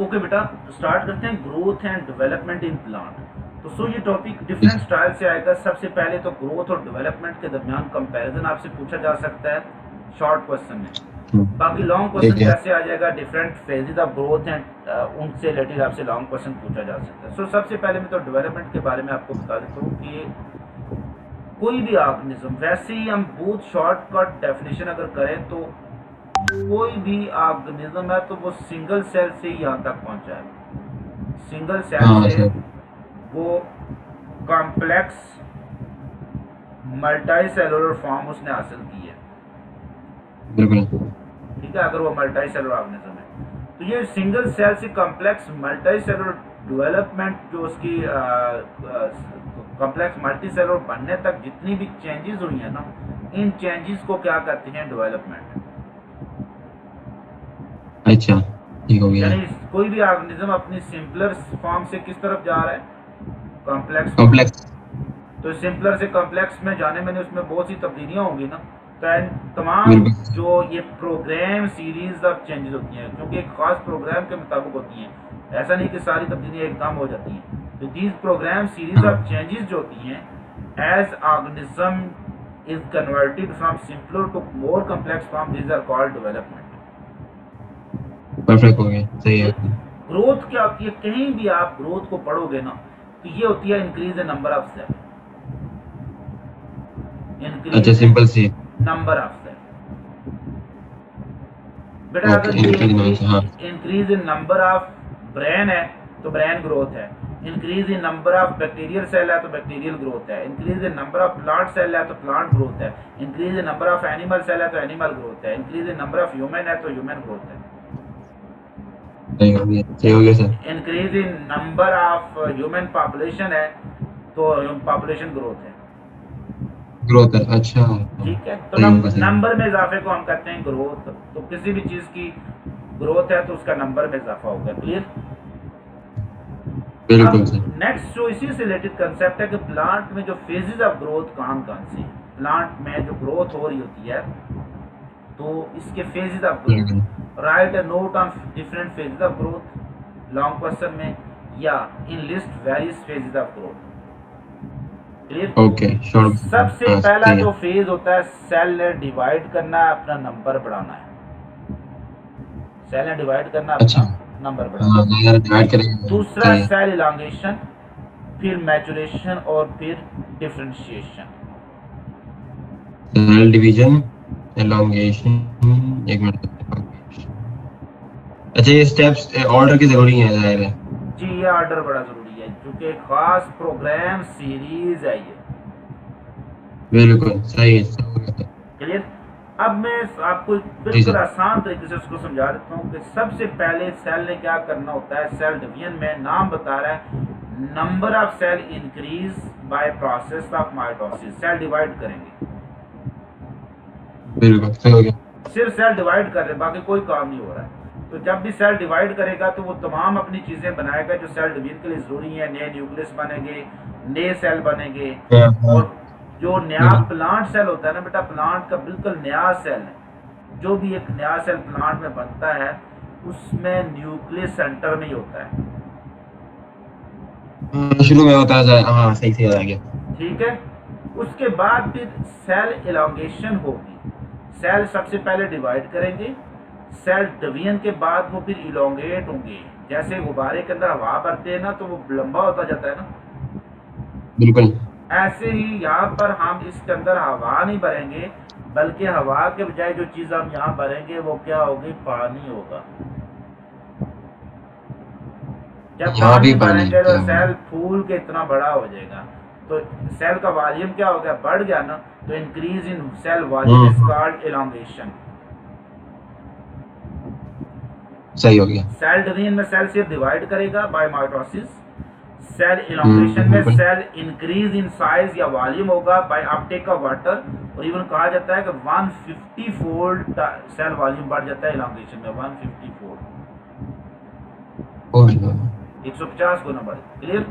Okay बेटा, start करते हैं growth and development in plant. तो सो ये टॉपिक जी डिफरेंट स्टाइल से आएगा। सबसे पहले तो ग्रोथ और डेवलपमेंट के दरमियान कंपैरिजन आपसे पूछा जा सकता है शॉर्ट क्वेश्चन में। बाकी लॉन्ग ठीक क्वेश्चन है। कैसे आ जाएगा, different phases of growth and उनसे रिलेटेड आपसे लॉन्ग क्वेश्चन पूछा जा सकता है। सो सबसे पहले मैं तो डेवलपमेंट के बारे में आपको बता देता हूँ कि कोई भी ऑर्गेनिज्म, वैसे ही हम बहुत शॉर्टकट डेफिनेशन अगर करें तो कोई भी ऑर्गेनिज्म है तो वो सिंगल सेल से ही यहाँ तक पहुँचा है। सिंगल सेल हाँ से सर। वो कॉम्प्लेक्स मल्टी सेलुलर फॉर्म उसने हासिल की है। बिल्कुल। ठीक है, अगर वो मल्टी सेलुलर ऑर्गेनिज्म है तो ये सिंगल सेल से कॉम्प्लेक्स मल्टी सेलुलर डेवलपमेंट जो उसकी कॉम्प्लेक्स मल्टी सेलुलर बनने तक जितनी भी चेंजेस हुई है ना, इन चेंजेस को क्या कहते हैं, डेवलपमेंट। अच्छा, ठीक हो गया। यानी कोई भी ऑर्गेनिज्म अपनी सिंपलर फॉर्म से किस तरफ जा रहा है, कॉम्प्लेक्स फॉर्म। कॉम्प्लेक्स। तो सिंपलर से कॉम्प्लेक्स में जाने में उसमें बहुत सी तब्दीलियां होंगी ना। तो तमाम बिल्कुल। जो ये प्रोग्राम सीरीज ऑफ चेंजेस होती हैं, क्योंकि एक खास प्रोग्राम के मुताबिक होती हैं, ऐसा नहीं कि सारी तब्दीलियां एकदम हो जाती हैं। तो दीज प्रोग्राम सीरीज हाँ, ऑफ चेंजेस जो होती हैं as organism is converted from simpler to more complex form, these are called development. Perfect हो गया, सही है। ग्रोथ क्या होती है, कहीं भी आप ग्रोथ को पढ़ोगे ना तो ये होती है increase in number of cell. अच्छा, increase in simple C. Number of cell. बेटा ओके, अगर ये इंक्रीज नाम से, हाँ। Increase in number of brain है तो ब्रेन ग्रोथ है। Increase in number of bacterial cell है तो बैक्टीरियल ग्रोथ है। Increase in number of plant cell है तो प्लांट ग्रोथ है। Increase in number of animal cell है तो एनिमल ग्रोथ है। Increase in number of human है तो ह्यूमन ग्रोथ है। सही हो गया, सही हो गया sir. Increase in number of human population है तो पॉपुलेशन ग्रोथ है। ग्रोथ है, अच्छा। ठीक है, तो सही हो गया, सही हो नंबर में इजाफे को हम कहते हैं ग्रोथ। तो किसी भी चीज की ग्रोथ है तो उसका नंबर में इजाफा होगा। क्लियर। गया। अब बिल्कुल सर। नेक्स्ट जो इसी से रिलेटेड कंसेप्ट है कि प्लांट में जो फेजेस ऑफ ग्रोथ कौन कौन से हैं। प्लांट में जो ग्रोथ हो रही होती है तो इसके फेजेस ऑफ बिल्कुल। Growth, right a note on different phases of growth long question में, या in list various phases of growth. Clear. Okay, तो शॉर्ट। सबसे हाँ, पहला सही है। जो फेज होता है, सेल ने डिवाइड करना है, अपना नंबर बढ़ाना है। सेल ने डिवाइड करना, अच्छा। अपना नंबर बढ़ाना हाँ, है। अगर डिवाइड करेंगे। दूसरा सही है। सेल इलांगेशन, फिर मैचुरेशन और फिर डिफरेंशिएशन। Cell division, elongation. एक मिनट। अच्छा, ये स्टेप्स ऑर्डर की जरूरी है, जाहिर है। जी, ये ऑर्डर बड़ा जरूरी है क्योंकि एक खास प्रोग्राम सीरीज है ये। बिल्कुल सही है, सही हो गया सर। क्लियर। अब मैं आपको जी बिल्कुल सर। आसान तरीके से उसको समझा देता हूँ कि सबसे पहले सेल ने क्या करना होता है। सेल डिवीजन में नाम बता रहा है, number of cell increase by process of mitosis. Cell divide करेंगे, बिल्कुल सही हो गया। सिर्फ सेल डिवाइड कर रहे हैं, बाकी कोई काम नहीं हो रहा है। तो जब भी सेल डिवाइड करेगा तो वो तमाम अपनी चीजें बनाएगा जो सेल डिवीजन के लिए जरूरी है। नए न्यूक्लियस बनेंगे, नए सेल बनेंगे। हाँ हाँ। और जो नया बिल्कुल। प्लांट सेल होता है ना बेटा, प्लांट का बिल्कुल नया सेल है। जो भी एक नया सेल प्लांट में बनता है उसमें न्यूक्लियस सेंटर में ही होता है। हाँ, शुरू में होता है, हाँ सही से याद आ गया। ठीक है। उसके बाद फिर सेल इलांगेशन होगी। सेल सबसे पहले डिवाइड करेंगे, सेल डिवीजन के बाद वो फिर इलोंगेट होंगे। जैसे गुब्बारे के अंदर हवा भरते हैं ना तो वो लंबा होता जाता है ना, बिल्कुल। ऐसे ही यहाँ पर हम इसके अंदर हवा नहीं भरेंगे, बल्कि हवा के बजाय जो चीज हम यहाँ भरेंगे वो क्या होगी, पानी होगा। जब यहाँ भी पानी पानी है, भरेंगे तो क्या सेल बात। फूल के इतना बड़ा हो जाएगा। तो सेल का वॉल्यूम क्या हो गया, बढ़ गया ना। तो increase in cell volume is hmm. Called elongation. सही हो गया। सेल डिवीजन में सेल सिर्फ डिवाइड करेगा बाय माइटोसिस। सेल इलांगेशन में बिल्कुल। सेल इंक्रीज इन साइज या वॉल्यूम होगा बाय अपटेक ऑफ वाटर। और इवन कहा जाता है कि 150 फोल्ड सेल वॉल्यूम बढ़ जाता है इलांगेशन में, 150 फोल्ड, और 150 गुना बढ़। क्लियर।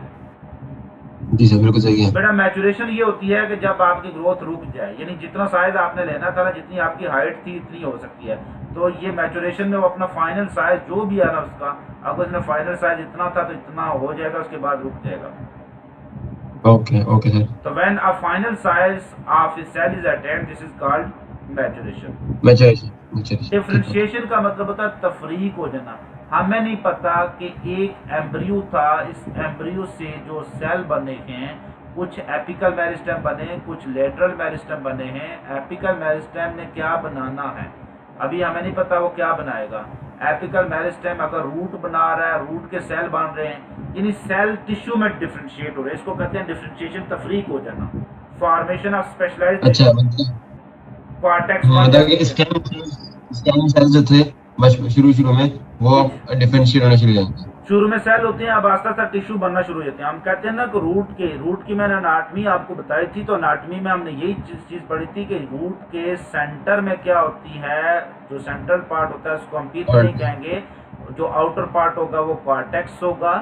जी सर, बिल्कुल सही है। बेटा मैचुरेशन ये होती है कि जब आपकी ग्रोथ रुक जाए, यानी जितना साइज आपने लेना था ना, जितनी आपकी हाइट थी इतनी हो सकती है, तो ये मैचुरेशन में वो अपना फाइनल साइज जो भी है ना उसका, अगर उसने फाइनल साइज इतना था तो इतना हो जाएगा, उसके बाद रुक जाएगा। Okay okay sir. तो when a final size of a cell is attend, this is called maturation. Maturation maturation ठीक है। डिफरेंशिएशन का मतलब होता है तफरीक हो जाना। हमें नहीं पता कि एक एम्ब्रियो था, इस एम्ब्रियो से जो सेल बने हैं, कुछ एपिकल मेरिस्टेम बने, कुछ लेटरल मेरिस्टेम बने हैं। एपिकल मेरिस्टेम ने क्या बनाना है अभी हमें नहीं पता, वो क्या बनाएगा। एपिकल मेरिस्टेम अगर रूट बना रहा है, रूट के सेल बन रहे हैं, यानी सेल टिश्यू में डिफरेंशिएट हो रहे हैं, इसको कहते हैं डिफरेंशिएशन, तफरीक हो जाना, फॉर्मेशन ऑफ स्पेशलाइज्ड अच्छा मतलब कॉर्टेक्स बन मतलब जाती कि है। स्कैन सेल्स जो थे बस शुरू शुरू में वो डिफरेंशिएट होने शुरू हो जाएंगे। शुरू में सेल होते हैं, अब आस्ता आस्ता टिश्यू बनना शुरू हो जाते हैं। हम कहते हैं ना कि रूट की मैंने अनाटमी आपको बताई थी, तो अनाटमी में हमने यही चीज पढ़ी थी कि रूट के सेंटर में क्या होती है, जो सेंट्रल पार्ट होता है उसको हम पीथ नहीं कहेंगे, जो आउटर पार्ट होगा वो कॉर्टेक्स होगा,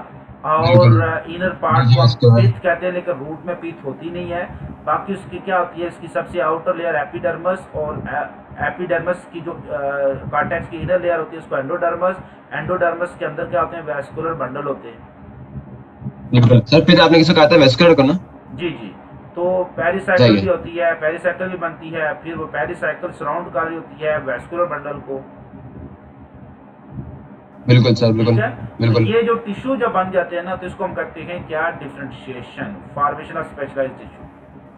और इनर पार्ट को हम पीथ कहते हैं, लेकिन रूट में पीथ होती नहीं है। बाकी उसकी क्या होती है, इसकी सबसे आउटर लेयर एपिडर्मस, और एपिडर्मस की जो कॉर्टेक्स की इनर लेयर होती है उसको एंडोडर्मस। एंडोडर्मस के अंदर क्या होते हैं, वैस्कुलर बंडल होते हैं। बिल्कुल सर। फिर आपने किसको कहा था वेस्कुलर को ना? जी जी। तो पेरिसाइकिल भी होती है, पेरिसाइकिल भी बनती है, फिर वो पेरिसाइकिल सराउंड कर रही होती है वैस्कुलर बंडल को। बिल्कुल सर बिल्कुल ठीक है। तो बिल्कुल। ये जो टिश्यू जब बन जाते हैं ना, तो इसको हम कहते हैं क्या, differentiation, formation of specialized tissue.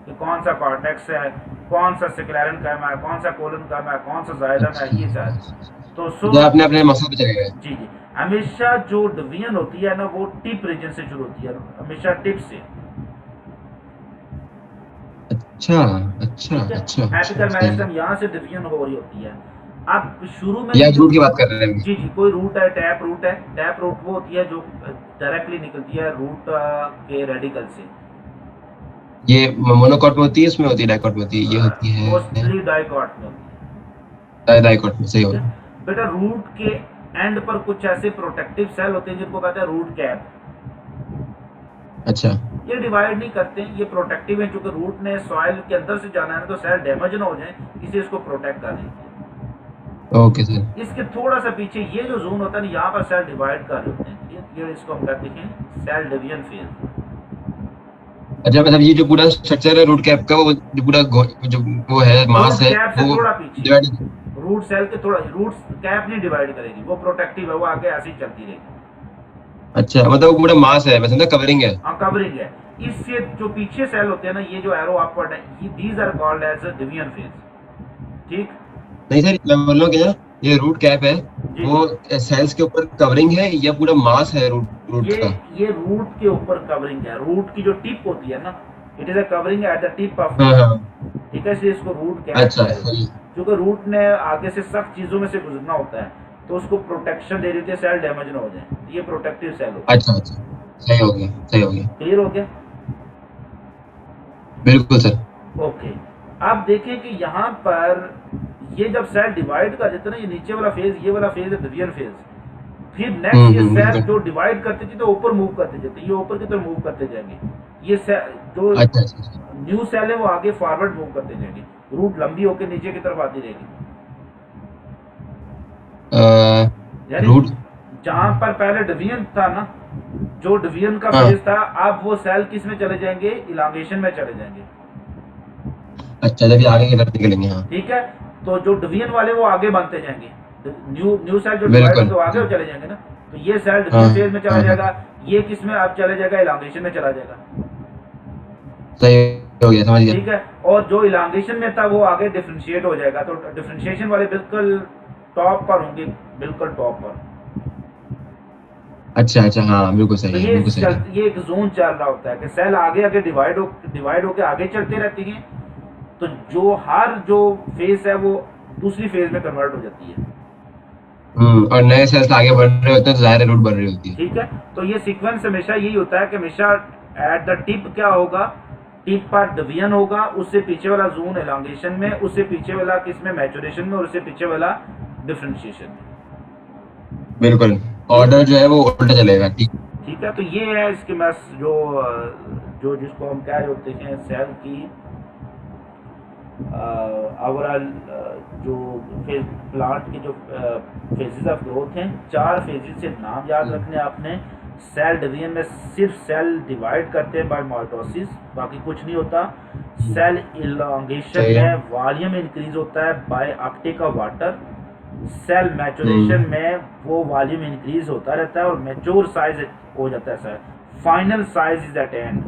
कि कौन सा कॉर्टेक्स है, कौन सा सेक्युलरन कर्म है, कौन सा कोलन कर्म है, कौन सा जायलम है, ये सारे। तो जो आपने अपने मसल पे चले गए। जी जी। हमेशा जो डिवीजन होती है ना, वो टिप रीजन से शुरू होती है, हमेशा टिप से। अच्छा अच्छा अच्छा एपिकल सही है। मेरिस्टेम यहाँ से डिवीजन हो रही होती है। अब शुरू में या ये रूट की बात कर रहे हैं? जी जी, कोई रूट है, टैप रूट है। टैप रूट वो होती है जो डायरेक्टली निकलती है रूट के रेडिकल से। ये मोनोकॉट में होती है, इसमें होती है डाइकॉट में होती है, ये होती है मोस्टली डाइकॉट में होती है। डाइकॉट में। सही हो। बेटा रूट के एंड पर कुछ ऐसे प्रोटेक्टिव सेल होते हैं जिनको कहते हैं रूट कैप। अच्छा ये डिवाइड नहीं करते, ये प्रोटेक्टिव है, क्योंकि रूट ने सॉइल के अंदर से जाना है ना, तो सेल डैमेज ना हो जाए, इसलिए इसको प्रोटेक्ट कर रही है। Okay sir. इसके थोड़ा सा पीछे ये जो जोन होता है ना, यहाँ पर सेल डिवाइड कर रहे होते हैं, ये इसको हम कहते हैं सेल डिवीजन फेज। अच्छा मतलब ये जो पूरा स्ट्रक्चर है रूट कैप का, वो जो पूरा जो वो है मास है, कैप से वो थोड़ा पीछे डिवाइड। रूट सेल के थोड़ा, रूट कैप नहीं डिवाइड करेगी, वो प्रोटेक्टिव है, वो आगे ऐसे ही चलती रहेगी। अच्छा मतलब वो पूरा मास है, मैं समझा कवरिंग है। हाँ कवरिंग है। इससे जो पीछे सेल होते हैं ना, ये जो एरो अपवर्ड है, ये these are called as a division phase. ठीक नहीं सर मैं बोल रहा हूँ कि ना ये रूट कैप है, वो सेल्स के ऊपर कवरिंग है या पूरा मास है रूट्स का? ये रूट के ऊपर कवरिंग है, रूट की जो टिप होती है ना, it is a covering at the tip of. ठीक है, इसलिए इसको रूट कैप अच्छा कहते हैं। क्योंकि रूट ने आगे से सख्त चीजों में से गुजरना होता है, तो उसको प्रोटेक्शन दे रही होती है, सेल डैमेज ना हो जाए, तो ये प्रोटेक्टिव सेल होता है। अच्छा अच्छा सही हो गया सही हो गया। क्लियर हो गया? बिल्कुल सर। ओके। अब देखें कि यहाँ पर ये जब सेल डिवाइड कर देते ना, ये नीचे वाला फेज, ये वाला फेज है डिवीजन फेज। फिर नेक्स्ट ये सेल जो डिवाइड करते थे तो ऊपर मूव करते जाते, ये ऊपर की तरफ मूव करते जाएंगे। ये जो न्यू सेल है वो आगे फॉरवर्ड मूव करते जाएंगे, रूट लंबी होकर नीचे की तरफ आती रहेगी। रूट जहां पर पहले डिवीजन था ना, जो डिवीजन का फेज था, अब वो सेल किस में चले जाएंगे, इलांगेशन में चले जाएंगे। अच्छा जब आगे की तरफ निकलेंगे। हाँ ठीक है। तो जो डिवीजन वाले वो आगे बनते जाएंगे, न्यू सेल जो डिवाइड होंगे वो आगे चले जाएंगे ना, तो ये सेल डिवीजन फेज में चला जाएगा, ये किस में अब चले जाएगा, इलांगेशन में चला जाएगा। सही हो गया, समझ गया। ठीक है। और जो इलांगेशन में था वो आगे डिफरेंशिएट हो जाएगा, तो डिफरेंशिएशन वाले बिल्कुल टॉप पर होंगे, बिल्कुल टॉप पर। अच्छा अच्छा हाँ बिल्कुल सही तो है, बिल्कुल सही है। ये एक जोन चल रहा होता है कि सेल आगे आगे डिवाइड होके आगे चलते रहती हैं, तो जो हर जो फेज है वो दूसरी फेज में कन्वर्ट हो जाती है। और नए सेल्स आगे बढ़ रहे होते हैं तो ज़ाहिर रूट बढ़ रही होती है। ठीक है। तो ये सीक्वेंस हमेशा यही होता है कि हमेशा एट द टिप क्या होगा, टिप पर डिवीजन होगा, उससे पीछे वाला जोन एलोंगेशन में, उससे पीछे वाला किसमें, मैचुरेशन में, और उससे पीछे वाला डिफरेंशिएशन में। बिल्कुल ऑर्डर जो है वो उल्टा चलेगा। ठीक है। तो ये है इसके जो जिसको हम कह रहे होते हैं सेल की ओवरऑल जो प्लांट के जो फेजेस ऑफ ग्रोथ हैं, 4 फेजेस से नाम याद रखने आपने। सेल डिवीजन में सिर्फ सेल डिवाइड करते हैं बाय माइटोसिस, बाकी कुछ नहीं होता। सेल इलांगेशन सही है। में वॉल्यूम इंक्रीज होता है by uptake of water. Cell maturation में वो वॉल्यूम इंक्रीज होता रहता है और मैच्योर साइज हो जाता है cell. Final size is at end.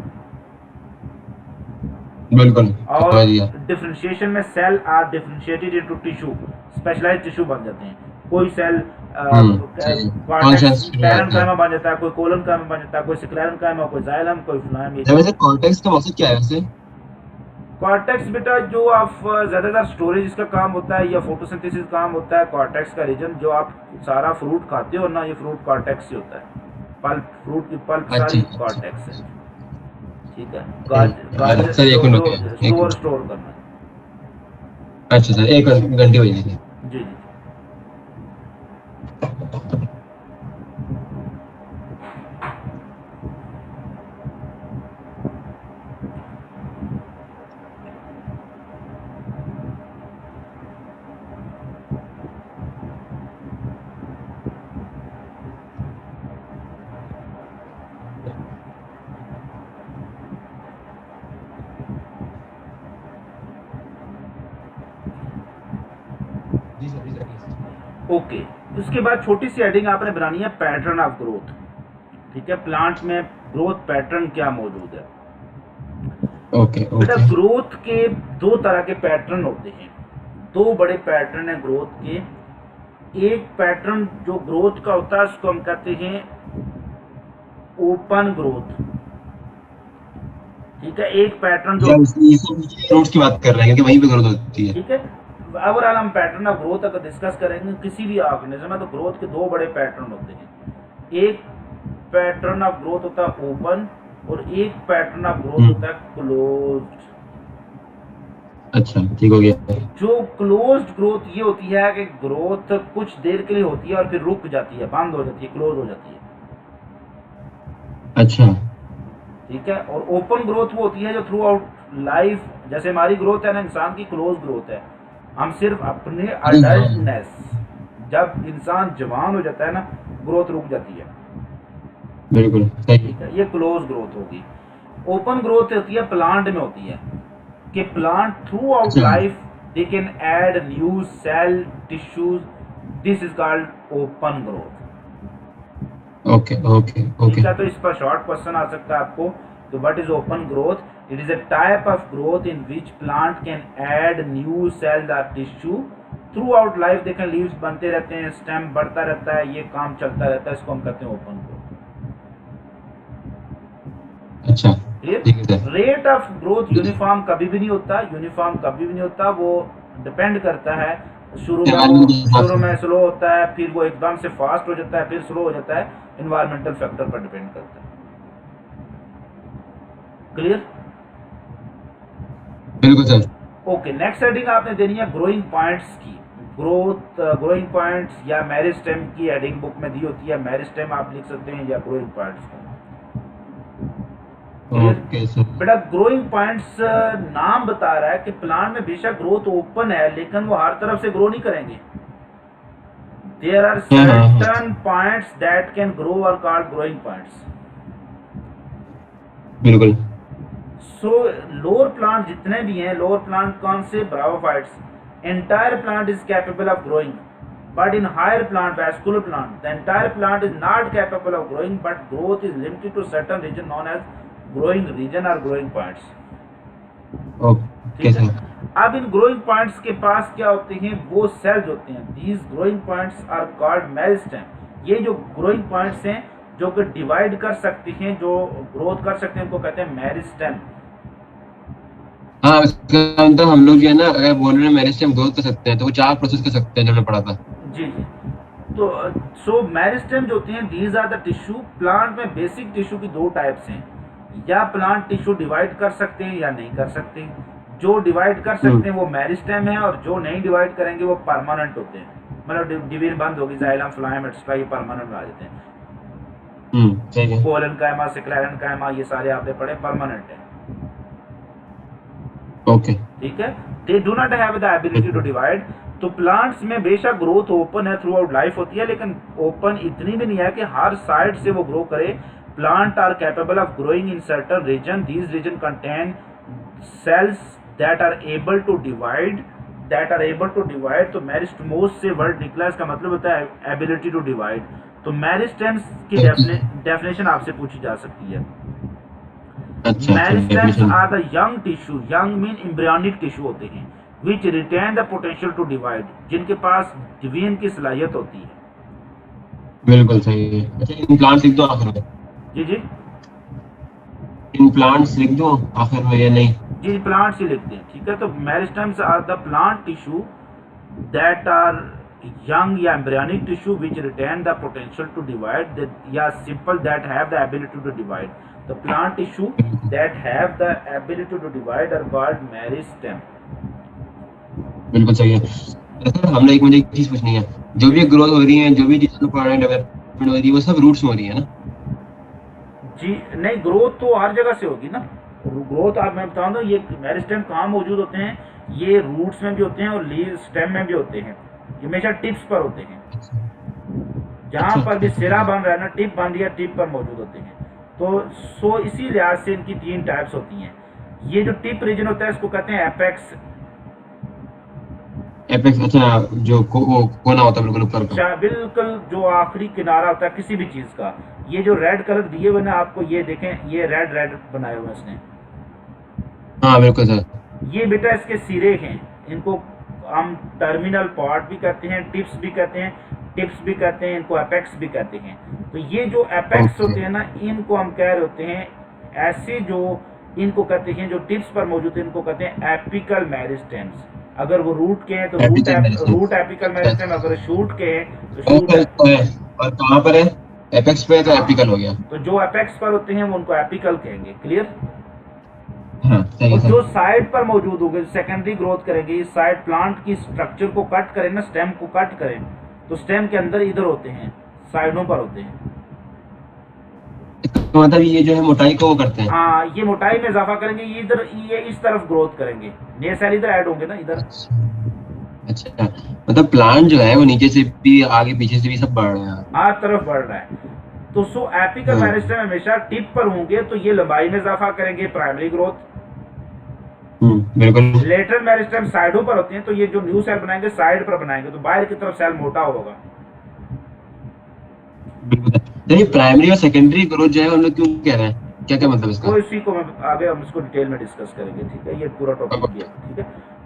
बिल्कुल और समझ गया। डिफरेंशिएशन में cell are differentiated into tissue, specialised tissue बन जाते हैं। कोई सेल सही है। कॉर्टेक्स फंक्शंस शुरू हो जाते पैरेन्काइमा हैं। बन जाता है, कोई कोलन काइमा बन जाता है, कोई स्क्लेरेन्काइमा, कोई जाइलम, कोई फ्लोएम, ये अच्छा, चीज़। वैसे कॉर्टेक्स का मकसद क्या है वैसे? कॉर्टेक्स बेटा जो आप ज़्यादातर स्टोरेज इसका काम होता है या फोटोसिंथेसिस काम होता है। कॉर्टेक्स का रीजन जो आप सारा फ्रूट खाते हो ना, ये फ्रूट कॉर्टेक्स से होता है। पल्प, फ्रूट की पल्प अच्छा सारी अच्छा। कॉर्टेक्स है। ठीक है। गाजर सर एक जो मिनट जो रुकिए, एक स्टोर मिनट। स्टोर करना है। अच्छा सर, एक घंटे हो जाएगी। जी जी। जी सर, जी सर, प्लीज। ओके। उसके बाद छोटी सी हेडिंग आपने बनानी है, पैटर्न ऑफ ग्रोथ। ठीक है। प्लांट में ग्रोथ पैटर्न क्या मौजूद है। ओके बेटा ओके। ग्रोथ के 2 तरह के पैटर्न होते हैं। 2 बड़े पैटर्न हैं ग्रोथ के। एक पैटर्न जो ग्रोथ का होता है उसको हम कहते हैं ओपन ग्रोथ। ठीक है। एक पैटर्न जो, या ये सब फ्रूट्स की बात कर रहे हैं क्योंकि वहीं पे ग्रोथ होती है। ठीक है, ओवरऑल हम पैटर्न ऑफ ग्रोथ अगर डिस्कस करेंगे किसी भी ऑर्गेनिज्म में, तो ग्रोथ के 2 बड़े पैटर्न होते हैं। एक पैटर्न ऑफ ग्रोथ होता है ओपन और एक पैटर्न ऑफ ग्रोथ होता है क्लोज्ड। अच्छा, ठीक हो गया। जो क्लोज्ड ग्रोथ ये होती है कि ग्रोथ कुछ देर के लिए होती है और फिर रुक जाती है, बंद हो जाती है, क्लोज हो जाती है। अच्छा। ठीक है। और ओपन ग्रोथ वो होती है जो थ्रू आउट लाइफ, जैसे हमारी ग्रोथ है ना इंसान की, क्लोज ग्रोथ है। हम सिर्फ अपने अरे हाँ। अडल्टनेस, जब इंसान जवान हो जाता है ना, ग्रोथ रुक जाती है। बिल्कुल सही। ठीक है। ये क्लोज ग्रोथ होगी। ओपन ग्रोथ होती है प्लांट में होती है कि प्लांट थ्रू आउट अच्छा। Life they can add new cell tissues. This is called open growth. Okay okay ठीक ओके। है। तो इस पर शॉर्ट क्वेश्चन आ सकता है आपको। तो what is open growth? It is a type of growth in which plant can add new sales और टिश्यू थ्रू आउट लाइफ। देखें लीव्स बनते रहते हैं, स्टेम बढ़ता रहता है, ये काम चलता रहता है, इसको हम कहते हैं ओपन ग्रोथ। अच्छा, क्लियर? ठीक है sir. Rate of growth uniform कभी भी नहीं होता, यूनिफॉर्म कभी भी नहीं होता। वो डिपेंड करता है, शुरू में वो, एनवायरनमेंट के हिसाब शुरू से। में स्लो होता है, फिर वो एकदम से फास्ट हो जाता है, फिर स्लो हो जाता है। इन्वायरमेंटल फैक्टर पर डिपेंड करता है। क्लियर? बिल्कुल सर। ओके। नेक्स्ट हेडिंग आपने देनी है ग्रोइंग पॉइंट्स की। ग्रोथ ग्रोइंग पॉइंट्स या मेरिस्टेम की हेडिंग बुक में दी होती है। मेरिस्टेम आप लिख सकते हैं या ग्रोइंग पॉइंट्स को। क्लियर? Okay sir. बेटा ग्रोइंग पॉइंट्स नाम बता रहा है कि प्लांट में बेशक ग्रोथ ओपन है लेकिन वो हर तरफ से ग्रो नहीं करेंगे। देयर आर हाँ हाँ हाँ। Certain points that can grow are called growing points. बिल्कुल। सो लोअर प्लांट जितने भी हैं, लोअर प्लांट कौन से? Bryophytes. Entire plant is capable of growing, but in higher plant, vascular plant, the entire plant is not capable of growing, but growth is limited to certain region known as growing region or growing points. Okay ठीक है। Sir. अब इन growing points के पास क्या होते हैं? वो sales होते हैं। these growing points are called meristem. ये जो ग्रोइंग पॉइंट्स हैं जो कि डिवाइड कर सकते हैं, जो ग्रोथ कर सकते हैं, उनको कहते हैं मेरिस्टेम। हाँ, इसका मतलब हम लोग जो है ना, अगर बोल रहे हैं मेरिस्टेम ग्रोथ कर सकते हैं तो वो 4 प्रोसेस कर सकते हैं जो हमने पढ़ा था। जी जी। तो सो मेरिस्टेम जो होती हैं, these are the tissue. Plant में बेसिक टिश्यू की 2 टाइप्स हैं। या प्लांट टिश्यू डिवाइड कर सकते हैं या नहीं कर सकते। जो डिवाइड कर सकते हैं वो मेरिस्टेम है, और जो नहीं डिवाइड करेंगे वो परमानेंट होते हैं। मतलब डिवीजन बंद होगी, जाइलम, फ्लोएम एक्स्ट्रा, ये परमानेंट आ जाते हैं। सही है। कोलन कायमा, स्क्लेरेन्काइमा, ये सारे आपने पढ़े, परमानेंट है। ओके। ठीक है। They do not have the ability to divide. तो प्लांट्स में बेशक ग्रोथ ओपन है, थ्रू आउट लाइफ होती है, लेकिन ओपन इतनी भी नहीं है कि हर साइड से वो ग्रो करे। Plant are capable of growing in certain region, these region contain cells that are able to divide, तो मेरिस्टेमोस से वर्ड निकला, इसका मतलब होता है एबिलिटी टू डिवाइड। तो मेरिस्टेम्स की डेफिनेशन आपसे पूछी जा सकती है। अच्छा, meristems definition। Are the young tissue, young mean embryonic tissue होते हैं, which retain the potential to divide, जिनके पास डिवीजन की सलाहियत होती है। बिल्कुल सही है। अच्छा, इन प्लांट्स लिख दो आखिर में, जी जी इन प्लांट्स लिख दो आखिर में या नहीं? जी, प्लांट्स ही लिखते हैं, ठीक है। तो meristems are the plant tissue that are young या embryonic tissue which retain the potential to divide, या simple that have the ability to divide. The plant tissue that have the ability to divide are called meristem. बिल्कुल सही है। अच्छा, हमने मुझे एक चीज पूछनी है, जो भी ग्रोथ हो रही है, जो भी चीजें पढ़ रहे हैं, डेवलपमेंट हो रही है, वो सब रूट्स में हो रही है ना? जी नहीं, ग्रोथ तो हर जगह से होगी ना। ग्रोथ आप मैं बता दूं, ये मेरिस्टेम कहाँ मौजूद होते हैं, ये रूट्स में भी होते हैं और लीव स्टेम में भी होते हैं। ये हमेशा टिप्स पर होते हैं, जहाँ पर भी सिरा बन रहा है ना, टिप बन रही है, टिप पर मौजूद होते हैं। तो इसी लिहाज से इनकी 3 टाइप्स होती हैं। ये जो टिप रीजन होता है इसको कहते हैं एपेक्स। एपेक्स, अच्छा, जो कोना होता है बिल्कुल ऊपर का। बिल्कुल जो आखिरी किनारा होता है किसी भी चीज का। ये जो रेड कलर दिए हुए ना आपको, ये देखें, ये रेड रेड बनाए हुए इसने। हाँ बिल्कुल सर। ये बेटा इसके सिरे हैं, इनको हम टर्मिनल पार्ट भी कहते हैं, टिप्स भी कहते हैं, इनको एपेक्स भी कहते हैं। तो ये जो एपेक्स होते हैं ना, इनको हम कह रहे होते हैं ऐसे, जो इनको कहते हैं, जो टिप्स पर मौजूद है, इनको कहते हैं एपिकल मेरिस्टेम्स। अगर वो रूट के हैं तो रूट एपिकल मेरिस्टेम, अगर शूट के हैं तो शूट। और कहाँ पर है? एपेक्स पे है तो एपिकल हो गया। तो जो एपेक्स पर होते हैं वो उनको एपिकल कहेंगे। क्लियर? हाँ, सही और है। जो साइड पर मौजूद होंगे, सेकेंडरी ग्रोथ करेंगे, इस साइड प्लांट की स्ट्रक्चर को कट करें ना, स्टेम को कट करें, तो स्टेम के अंदर इधर होते हैं, साइडों पर होते हैं। तो मतलब ये जो है मोटाई को वो करते हैं। हाँ, ये मोटाई में इजाफा करेंगे, ये इधर, ये इस तरफ ग्रोथ करेंगे, नए सेल इधर ऐड होंगे ना इधर। अच्छा, मतलब प्लांट जो है वो नीचे से भी, आगे पीछे से भी सब बढ़ रहे हैं, हर तरफ बढ़ रहा है। तो एपिकल मेरिस्टेम हमेशा टिप पर होंगे, तो ये लंबाई में इजाफा करेंगे, प्राइमरी ग्रोथ। बिल्कुल। लेटरल मेरिस्टेम साइडों पर होते हैं, तो ये जो न्यू सेल बनाएंगे साइड पर बनाएंगे, तो बाहर की तरफ सेल मोटा होगा। बिल्कुल। तो ये प्राइमरी और सेकेंडरी ग्रोथ जो है हम लोग क्यों कह रहे हैं, क्या क्या मतलब इसका? तो इसी को मैं आगे हम इसको डिटेल में डिस्कस करेंगे, ठीक है। ये पूरा टॉपिक है, ठीक है।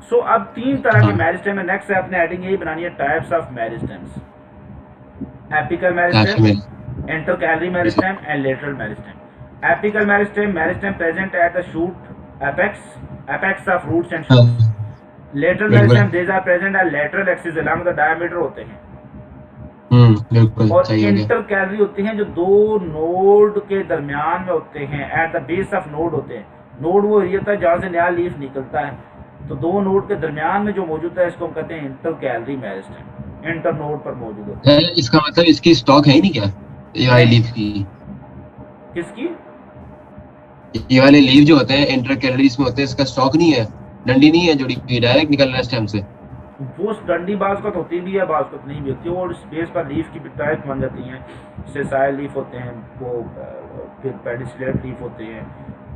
सो अब 3 तरह के मेरिस्टेम है। नेक्स्ट है अपने हेडिंग यही बनानी है, types of meristems. Apical meristem, intercalary meristem and lateral meristem. Apical meristem present at the shoot apex of roots and shoots. Lateral meristem, these are present at lateral axis along the diameter होते हैं। बिल्कुल। और intercalary होते हैं जो 2 node के दरमियान में होते हैं, at the base of node होते हैं। नोड वो एरिया होता है जहाँ से नया लीफ निकलता है, तो 2 नोड के दरमियान में जो मौजूद है इसको हम कहते हैं इंटरकैलरी मेरिस्टेम, इंटर नोड पर मौजूद होता है। इसका मतलब इसकी स्टॉक है ही नहीं क्या, ये वाली लीफ की? किसकी? ये वाले लीफ जो होते हैं इंटरकैलरीज में होते हैं, इसका स्टॉक नहीं है, डंडी नहीं है जुड़ी हुई, डायरेक्ट निकल रहा है स्टेम से। वो डंडी बाज का होती भी है, बाज का नहीं भी होती है, और स्पेस पर लीफ की टाइप बन जाती हैं। सेसाइल लीफ होते हैं, वो फिर पेडिसलेट लीफ होते हैं।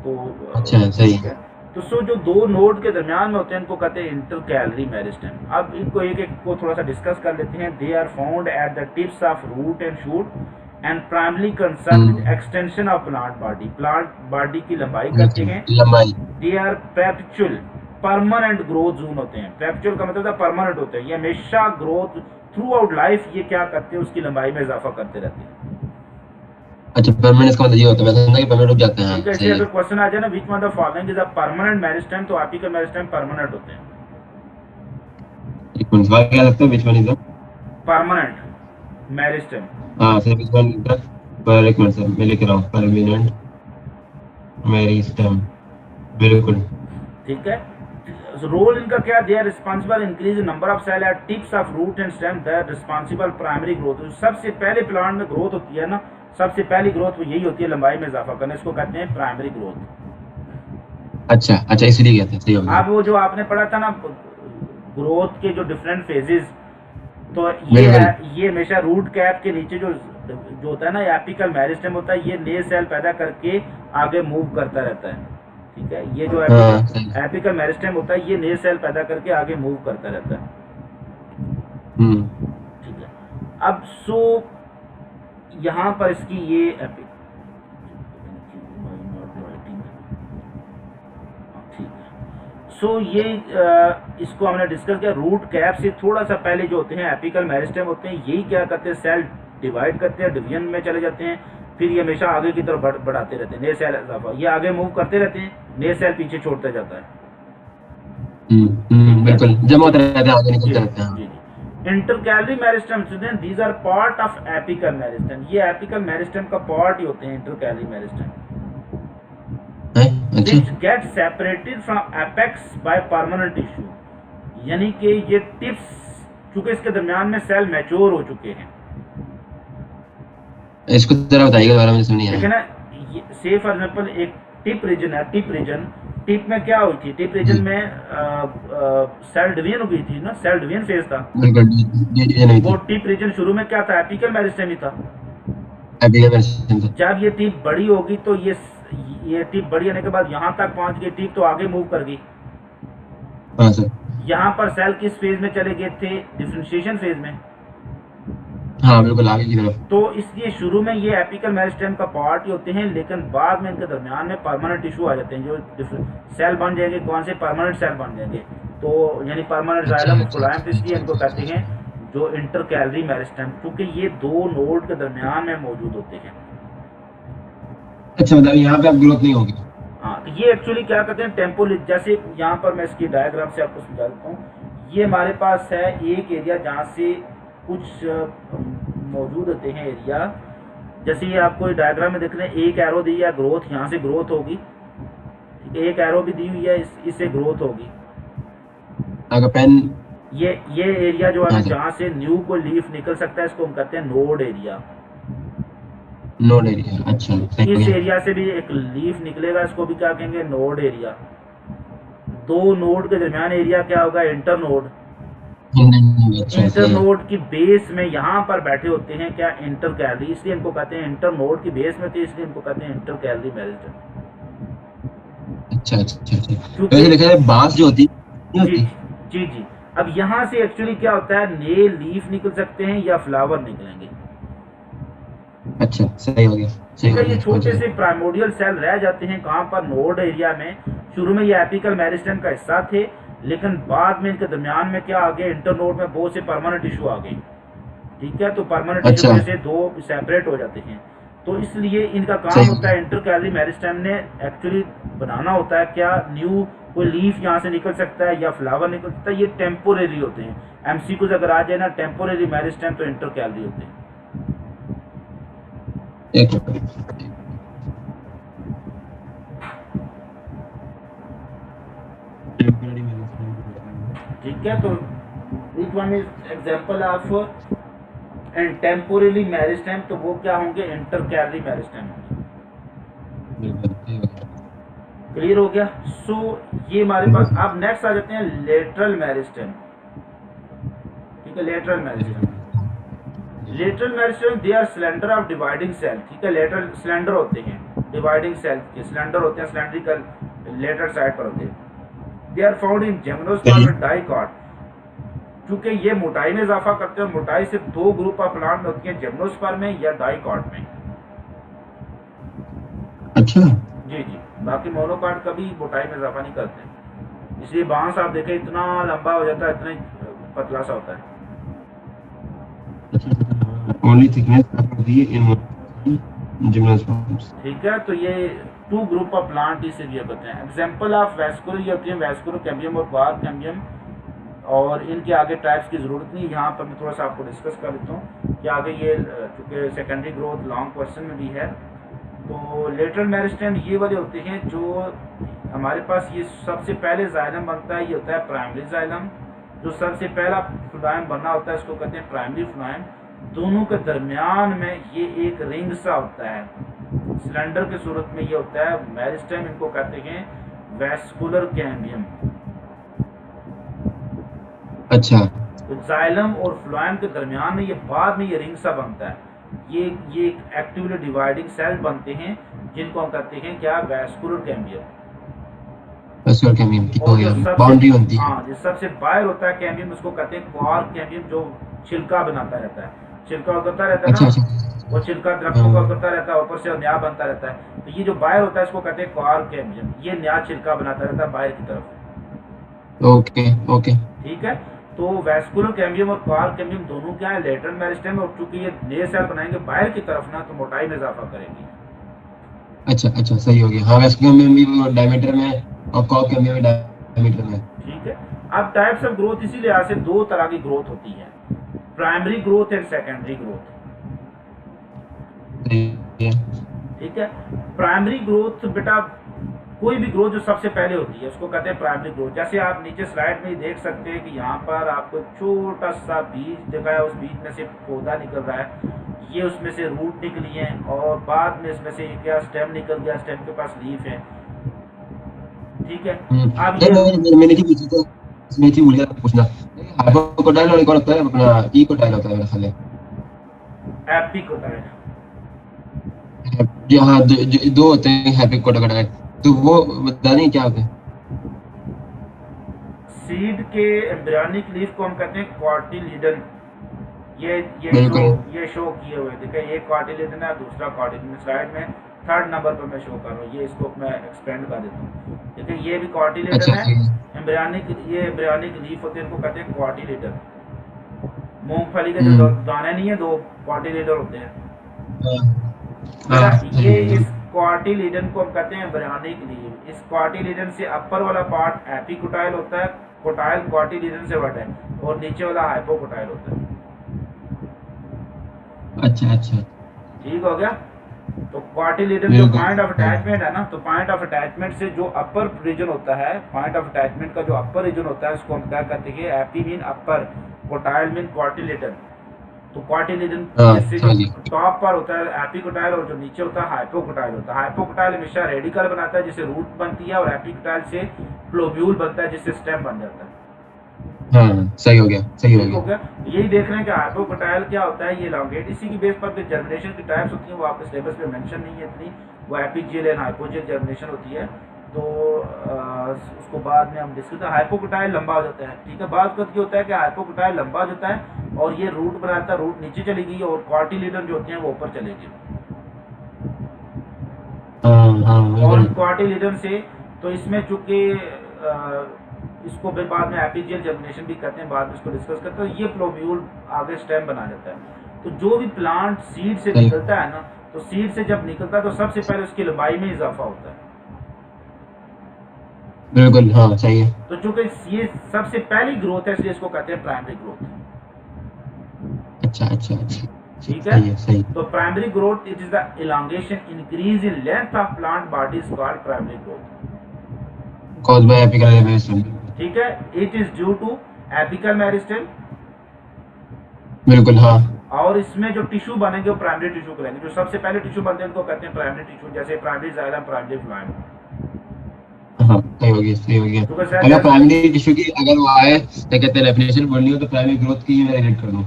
तो अच्छा, सही है। तो जो 2 नोड के दरमियान में होते हैं इनको कहते हैं इंटरकैलरी मेरिस्टेम। अब इनको एक एक को थोड़ा सा डिस्कस कर लेते हैं। They are found at the tips of root and shoot and primary concern with extension of plant body. Plant body की लंबाई करते हैं। They are perpetual, permanent growth zone होते हैं। परपेचुअल का मतलब परमानेंट होते हैं, ये हमेशा ग्रोथ थ्रू आउट लाइफ ये क्या करते हैं, उसकी लंबाई में इजाफा करते रहते हैं। अच्छा, परमानेंट का मतलब ये होता है, वैसे नहीं परमानेंट रुक जाते हैं। ठीक है, अगर क्वेश्चन आ जाए ना, which one of the following is a permanent meristem, तो एपिकल मेरिस्टेम परमानेंट होते हैं। एक मिनट, सवाल क्या लगता है, which one is the permanent meristem? हां sir, which one is the, पर एक मिनट सर मैं लिख रहा हूं, परमानेंट मेरिस्टेम, बिल्कुल ठीक है। रोल इनका क्या? They are responsible increase number of cell at tips of root and stem, they are responsible primary growth. सबसे पहले प्लांट में ग्रोथ होती है ना, सबसे पहली ग्रोथ वो यही होती है, लंबाई में इजाफा करना, इसको कहते हैं प्राइमरी ग्रोथ। अच्छा अच्छा, इसलिए गया था, सही हो गया। अब वो जो आपने पढ़ा था ना ग्रोथ के जो डिफरेंट फेजेस, तो बिल्कुल। ये हमेशा रूट कैप के नीचे जो होता है ना एपिकल मेरिस्टेम होता है, ये नए सेल पैदा करके आगे मूव करता रहता है। ठीक है, ये जो हाँ सही। एपिकल मेरिस्टेम होता है ये नए सेल पैदा करके आगे मूव करता रहता है। हम्म। ठीक है, अब सो यहाँ पर इसकी ये सो ये इसको हमने डिस्कस किया। रूट कैप से थोड़ा सा पहले जो होते हैं एपिकल मेरिस्टेम होते हैं, यही क्या करते हैं, सेल डिवाइड करते हैं, डिवीजन में चले जाते हैं, फिर ये हमेशा आगे की तरफ बढ़ाते रहते हैं, नए सेल इजाफा, ये आगे मूव करते रहते हैं, नए सेल पीछे छोड़ता जाता है। ठीक है, बिल्कुल, जमा होते रहते हैं, आगे जी निकलते रहते हैं। जी जी। Intercalary meristem student, these are part of apical meristem, ये एपिकल मेरिस्टेम का पार्ट ही होते हैं इंटरकैलरी मेरिस्टेम, हैं? अच्छा। which get separated from apex by permanent tissue, यानी कि ये टिप्स चूंकि इसके दरमियान में सेल मैच्योर हो चुके हैं। इसको जरा बताइएगा, दोबारा मुझे समझ नहीं देखिए आया। ना, से फॉर एग्जाम्पल एक टिप रीजन है, टिप रीजन, टिप में क्या हुई थी, टिप रीजन जी, में सेल डिवीजन हो गई थी ना, सेल डिवीजन फेज था। बिल्कुल, ये नहीं वो थी। टिप रीजन शुरू में क्या था, एपिकल मेरिस्टेम ही था। एपिकल मेरिस्टेम था। जब ये टिप बड़ी होगी तो ये टिप बड़ी होने के बाद यहाँ तक पहुंच गई टिप, तो आगे मूव कर गई। हाँ सर। यहाँ पर सेल किस फेज में चले गए थे, डिफरेंशिएशन फेज में। हाँ बिल्कुल, आगे की तरफ। तो इसलिए शुरू में ये एपिकल मेरिस्टेम का पार्ट ही होते हैं, लेकिन बाद में इनके दरमियान में परमानेंट टिश्यू आ जाते हैं, जो सेल बन जाएंगे, कौन से परमानेंट सेल बन जाएंगे, तो यानी परमानेंट अच्छा जाइलम अच्छा फ्लोएम, अच्छा इसलिए अच्छा इनको कहते अच्छा। हैं जो इंटरकैलरी मेरिस्टेम, क्योंकि ये दो नोड के दरमियान में मौजूद होते हैं। अच्छा, मतलब यहाँ पे अब ग्रोथ नहीं होगी। हाँ, तो ये एक्चुअली क्या कहते हैं टेम्पोल, जैसे यहाँ पर मैं इसकी डायग्राम से आपको समझा देता हूँ। ये हमारे पास है एक एरिया जहाँ से कुछ मौजूद होते हैं एरिया, जैसे ये आपको डायग्राम में देख रहे हैं, एक एरो दी है ग्रोथ, यहाँ से ग्रोथ होगी, ठीक है, एक एरो भी दी हुई है, इससे ग्रोथ होगी। अगर पेन। ये एरिया जो है हाँ ना सर। जहाँ से न्यू को लीफ निकल सकता है, इसको हम कहते हैं नोड एरिया। नोड एरिया, अच्छा सही हो इस गया। एरिया से भी एक लीफ निकलेगा, इसको भी क्या कहेंगे, नोड एरिया। दो नोड के दरमियान एरिया क्या होगा, इंटर नोड। अच्छा इंटर सही है। नोड की बेस में यहाँ पर बैठे होते हैं क्या, इंटर कैलरी, इसलिए इनको कहते हैं इंटर नोड की बेस में थे, इसलिए इनको कहते हैं इंटर कैलरी मेरिस्टेम। अच्छा अच्छा अच्छा, तो क्योंकि ऐसे देखा जाए बांस जो होती नहीं जी होती। जी जी, अब यहाँ से एक्चुअली क्या होता है, नए लीफ निकल सकते हैं या फ्लावर निकलेंगे। अच्छा सही हो गया, सही ठीक हो है, ये गया, छोटे अच्छा। से प्राइमोडियल सेल रह जाते हैं कहाँ पर, नोड एरिया में। शुरू में ये एपिकल मेरिस्टेम का हिस्सा थे, लेकिन बाद में इनके दरमियान में क्या आ गए, इंटर नोड में बहुत से परमानेंट टिश्यू आ गए। ठीक है, तो परमानेंट टिश्यू अच्छा में से दो सेपरेट हो जाते हैं, तो इसलिए इनका काम सही हो होता गया। है, इंटरकैलरी मेरिस्टेम ने एक्चुअली बनाना होता है क्या, न्यू कोई लीफ यहाँ से निकल सकता है या फ्लावर निकल सकता है, ये टेम्पोरेरी होते हैं। एमसीक्यू अगर आ जाए ना टेम्पोरेरी मेरिस्टेम, तो इंटरकैलरी होते हैं। एक मिनट। ठीक है, तो it one is example of and temporarily meristem, तो वो क्या होंगे, इंटरकैलरी मेरिस्टेम होंगे। क्लियर हो गया। सो ये हमारे पास, अब नेक्स्ट आ जाते हैं लेटरल मेरिस्टेम। ठीक है, lateral meristem, lateral meristem they are cylinder of dividing cell. ठीक है, लेटरल सिलेंडर होते हैं, डिवाइडिंग सेल के सिलेंडर होते हैं, सिलेंड्रिकल लेटरल साइड पर होते हैं। They are found in gymnosperm and dicot. क्योंकि ये मोटाई में इजाफा करते हैं, मोटाई सिर्फ दो ग्रुप ऑफ प्लांट में होती है, जिम्नोस्पर्म में या डाइकॉट में। अच्छा जी जी, बाकी मोनोकाट कभी मोटाई में इजाफा नहीं करते, इसलिए बांस आप देखें इतना लंबा हो जाता है, इतना ही पतला सा होता है। ओनली थिकनेस इन जिम्नोस्पर्म्स। ठीक है, तो ये टू ग्रुप ऑफ प्लांट इसे ये कहते हैं। एग्जांपल ऑफ वैस्कुलर ये होती है, वैस्कुलर कैम्बियम और बार कैम्बियम, और इनके आगे टाइप्स की ज़रूरत नहीं, यहाँ पर मैं थोड़ा सा आपको डिस्कस कर देता हूँ कि आगे ये चूँकि सेकेंडरी ग्रोथ लॉन्ग क्वेश्चन में भी है। तो लेटरल मेरिस्टेम ये वाले होते हैं जो हमारे पास, ये सबसे पहले जाइलम बनता है, ये होता है प्राइमरी जाइलम। जो सबसे पहला फ्लोएम बनना होता है इसको कहते हैं प्राइमरी फ्लोएम। दोनों के दरमियान में ये एक रिंग सा होता है, सिलेंडर की सूरत में ये होता है मेरिस्टेम, इनको कहते हैं वैस्कुलर कैम्बियम। अच्छा तो जाइलम और फ्लोएम के दरमियान में ये बाद में ये रिंग सा बनता है। ये एक्टिवली डिवाइडिंग सेल बनते हैं जिनको हम कहते हैं क्या, वैस्कुलर कैम्बियम। वैस्कुलर कैम्बियम, ठीक हो और जो गया, सबसे, बाउंड्री बनती है। हाँ, जो सबसे बाहर होता है कैम्बियम, उसको कहते हैं क्वार्क कैम्बियम, जो छिलका बनाता रहता है। छिलका उतरता रहता है अच्छा अच्छा। ना, वो छिलका दरख्तों का हाँ, उतरता रहता है, ऊपर से नया बनता रहता है। तो ये जो बाहर होता है इसको कहते हैं क्वार्क कैम्बियम, ये नया छिलका बनाता रहता है बाहर की तरफ। Okay okay. ठीक है। तो वैस्कुलर कैम्बियम और क्वार्क कैम्बियम दोनों क्या है, लेटरल मेरिस्टेम, और चूंकि ये नए सेल बनाएंगे बाहर की तरफ ना, तो मोटाई में इजाफा करेंगे। अच्छा अच्छा, सही हो गया। हाँ, वैस्कुलर कैम्बियम भी वो डायमीटर में है और कॉर्क कैम्बियम भी डायमीटर में है। ठीक है। अब टाइप्स ऑफ ग्रोथ इसी लिहाज से दो तरह की ग्रोथ होती है, primary growth and secondary growth. सही है। ठीक है। प्राइमरी ग्रोथ बेटा, कोई भी ग्रोथ जो सबसे पहले होती है उसको कहते हैं प्राइमरी ग्रोथ। जैसे आप नीचे स्लाइड में ही देख सकते हैं कि यहाँ पर आपको छोटा सा बीज दिखाया, उस बीज में से पौधा निकल रहा है, ये उसमें से रूट निकली है, और बाद में इसमें से क्या, स्टेम निकल गया, स्टेम के पास लीफ है। ठीक है। अब नहीं, ये मैंने की पूछी तो इसमें थी, भूल गया पूछना। हाइपोकोटाइल और एक और होता है अपना इकोटाइल होता है मेरा ख्याल है। एपिकोटाइल। जी हाँ, दो होते हैं हाइपोकोटाइल। तो वो बता दें क्या होते हैं? सीड के एम्ब्रियोनिक लीफ को हम कहते हैं कॉटिलीडन। ये बिल्कुल। ये शो किए हुए देखिए, एक कॉटिलीडन है, दूसरा कॉटिलीडन। स्लाइड में थर्ड नंबर पर मैं शो कर रहा हूँ, ये इसको मैं एक्सपेंड कर देता हूँ। देखिए ये भी कॉटिलीडन अच्छा है। सही है। एम्ब्रियोनिक, ये एम्ब्रियोनिक लीफ होते हैं, इनको कहते हैं कॉटिलीडन। मूंगफली के जो हम्म। दाने नहीं है, दो कॉटिलीडन होते हैं। हाँ बेटा हाँ, सही ये है इस बिल्कुल। कॉटिलीडन को हम कहते हैं एम्ब्रियोनिक लीफ। इस कॉटिलीडन से अपर वाला पार्ट एपिकोटाइल होता है, कोटाइल कॉटिलीडन से बड़ा है, और नीचे वाला हाइपोकोटाइल होता है। अच्छा अच्छा। ठीक हो गया। तो कॉटिलीडन जो बिल्कुल। पॉइंट ऑफ हाँ। अटैचमेंट है ना, तो पॉइंट ऑफ अटैचमेंट से जो अपर रीजन होता है, पॉइंट ऑफ अटैचमेंट का जो अपर रीजन होता है, उसको हम क्या कहते हैं, एपी मीन अपर, कोटाइल मीन कॉटिलीडन। तो कॉटिलीडन हाँ, जैसे जो समझ गया। टॉप पर होता है एपिकोटाइल, और जो नीचे होता है हाइपोकोटाइल होता है। हाइपोकोटाइल हमेशा रेडिकल बनाता है जिससे रूट बनती है, और एपिकोटाइल से फ्लोब्यूल बनता है जिससे स्टेम बन जाता है। हाँ, सही हो गया, सही हो ठीक हो गया। गया। यही देख रहे हैं कि हाइपोकोटाइल क्या होता है, ये लॉन्गेट। इसी की बेस पर फिर जर्मिनेशन की टाइप्स होती हैं, वो आपके सिलेबस पे मेंशन नहीं है इतनी, वो एपिजियल एंड हाइपोजियल जर्मिनेशन होती है। तो उसको बाद में हम डिस्कस। हाइपोकोटाइल लंबा हो जाता है, ठीक है। बाद ये होता है कि हाइपोकोटाइल लंबा हो जाता है और ये रूट बनाता है, रूट नीचे चली गई, और कॉटिलीडन जो होते हैं वो ऊपर चले गए। हाँ हाँ, और बिल्कुल। क्वार्टिलिडन से, तो इसमें चूंकि इसको फिर बाद में एपिजियल जर्मिनेशन भी कहते हैं, बाद में इसको डिस्कस करते हैं। ये फ्लोब्यूल आगे स्टेम बना जाता है। तो जो भी प्लांट सीड से सही। निकलता है ना, तो सीड से जब निकलता है तो सबसे पहले उसकी लंबाई में इजाफा होता है। बिल्कुल, हाँ सही है। तो चूंकि ये सबसे पहली ग्रोथ है, इसलिए इसको कहते हैं प्राइमरी ग्रोथ। अच्छा अच्छा अच्छा। ठीक है। सही है, सही। तो primary growth, it is the elongation, increase in length of plant body is called primary growth. Cause by apical meristem. ठीक है। It is due to apical meristem, बिल्कुल हाँ। और इसमें जो टिश्यू बनेंगे वो प्राइमरी टिश्यू करेंगे। जो सबसे पहले टिश्यू बनते हैं उनको कहते हैं प्राइमरी टिश्यू, जैसे प्राइमरी जाइलम, प्राइमरी फ्लोएम। हाँ, सही हो गया, सही हो गया। तो अगर प्राइमरी टिश्यू की अगर वो आए क्या कहते हैं डेफिनेशन बोलनी हो, तो प्राइमरी ग्रोथ की मैं रिलेट कर दूं।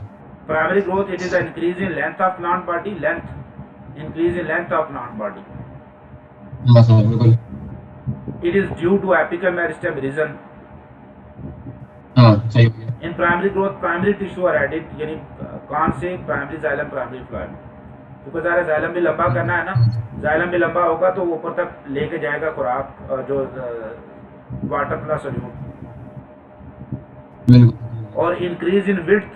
Primary growth, it is increase in length of plant body, length, increase in length of plant body. हाँ सर, बिल्कुल। It is due to apical meristem region. हाँ, सही हो गया। In primary growth primary tissue are added, यानी कौन से, primary xylem, primary phloem. क्योंकि ज़रा जाइलम भी लंबा करना है ना, जाइलम भी लंबा होगा तो वो ऊपर तक लेके जाएगा खुराक, जो वाटर प्लस सोल्यूट। बिल्कुल। और increase in width,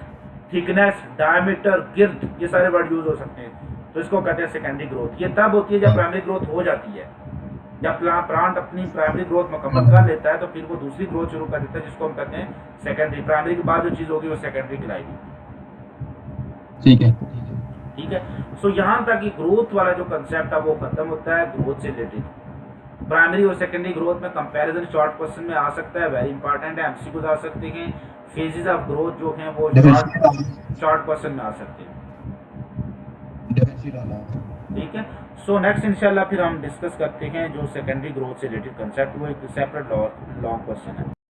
thickness, diameter, girth, ये सारे वर्ड यूज हो सकते हैं। तो इसको कहते हैं सेकेंडरी ग्रोथ। ये तब होती है जब प्राइमरी ग्रोथ हो जाती है। जब प्लांट अपनी प्राइमरी ग्रोथ मुकम्मल कर लेता है तो फिर वो दूसरी ग्रोथ शुरू कर देता है, जिसको हम कहते हैं सेकेंडरी। प्राइमरी के बाद जो चीज़ होगी वो सेकेंडरी कहलाएगी। ठीक है। ठीक है। सो यहाँ तक कि ग्रोथ वाला जो कंसेप्ट है वो खत्म होता है ग्रोथ से रिलेटेड। प्राइमरी और सेकेंडरी ग्रोथ में कंपैरिजन शॉर्ट क्वेश्चन में आ सकता है, वेरी इंपॉर्टेंट है, एमसीक्यूज आ सकते हैं। फेजेस ऑफ ग्रोथ जो हैं वो शॉर्ट क्वेश्चन में आ सकते हैं। ठीक है। सो नेक्स्ट इंशाल्लाह फिर हम डिस्कस करते हैं जो सेकेंडरी ग्रोथ से रिलेटेड कंसेप्ट, वो एक सेपरेट लॉन्ग क्वेश्चन है।